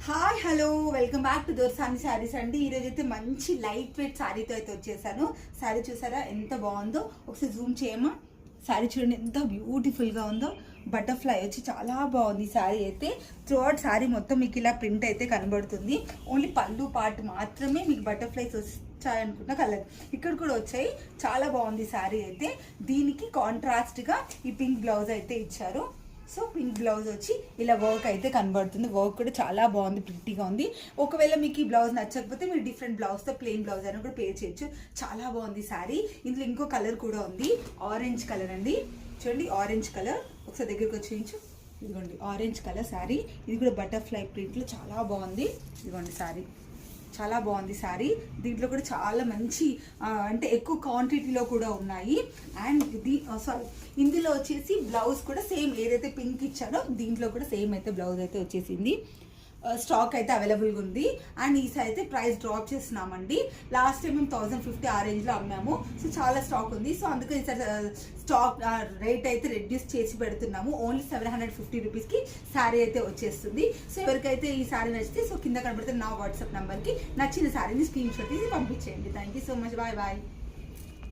Hi hello welcome back to Dorsani sarees అండి. ఈరోజు అయితే మంచి లైట్ వెయిట్ శారీతో అయితే వచ్చేసాను. శారీ చూసారా ఎంత బాగుందో, ఒకసారి జూమ్ చేయమా. శారీ చూడండి ఎంత బ్యూటిఫుల్గా ఉందో. బటర్ఫ్లై వచ్చి చాలా బాగుంది శారీ అయితే. త్రూఅవుట్ శారీ మొత్తం మీకు ఇలా ప్రింట్ అయితే కనబడుతుంది. ఓన్లీ పళ్ళు పార్ట్ మాత్రమే మీకు బటర్ఫ్లైస్ వచ్చాయనుకున్న కలర్ ఇక్కడ కూడా వచ్చాయి. చాలా బాగుంది శారీ అయితే. దీనికి కాంట్రాస్ట్గా ఈ పింక్ బ్లౌజ్ అయితే ఇచ్చారు. సో పింక్ బ్లౌజ్ వచ్చి ఇలా వర్క్ అయితే కనబడుతుంది. వర్క్ కూడా చాలా బాగుంది, ప్రిట్టీగా ఉంది. ఒకవేళ మీకు ఈ బ్లౌజ్ నచ్చకపోతే మీరు డిఫరెంట్ బ్లౌజ్తో ప్లెయిన్ బ్లౌజ్ అని కూడా పే చేయొచ్చు. చాలా బాగుంది శారీ. ఇందులో ఇంకో కలర్ కూడా ఉంది, ఆరెంజ్ కలర్ అండి. చూడండి ఆరెంజ్ కలర్, ఒకసారి దగ్గరికి వచ్చేయించు. ఇదిగోండి ఆరెంజ్ కలర్ శారీ. ఇది కూడా బటర్ఫ్లై ప్రింట్లో చాలా బాగుంది. ఇదిగోండి శారీ చాలా బాగుంది శారీ. దీంట్లో కూడా చాలా మంచి అంటే ఎక్కువ క్వాంటిటీలో కూడా ఉన్నాయి. అండ్ సారీ ఇందులో వచ్చేసి బ్లౌజ్ కూడా సేమ్ ఏదైతే పింక్ ఇచ్చారో దీంట్లో కూడా సేమ్ అయితే బ్లౌజ్ అయితే వచ్చేసింది. స్టాక్ అయితే అవైలబుల్గా ఉంది. అండ్ ఈసారి అయితే ప్రైస్ డ్రాప్ చేస్తున్నామండి. లాస్ట్ టైం మేము 1050 ఆ రేంజ్లో అమ్మాము. సో చాలా స్టాక్ ఉంది. సో అందుకే ఈసారి స్టాక్ రేట్ అయితే రెడ్యూస్ చేసి పెడుతున్నాము. ఓన్లీ 750 రూపీస్కి శారీ అయితే వచ్చేస్తుంది. సో ఎవరికైతే ఈ శారీ నచ్చితే సో కింద కనబడుతున్న నా వాట్సాప్ నెంబర్కి నచ్చిన శారీని స్క్రీన్ షాట్ తీసి పంపించేయండి. Thank you so much. Bye bye.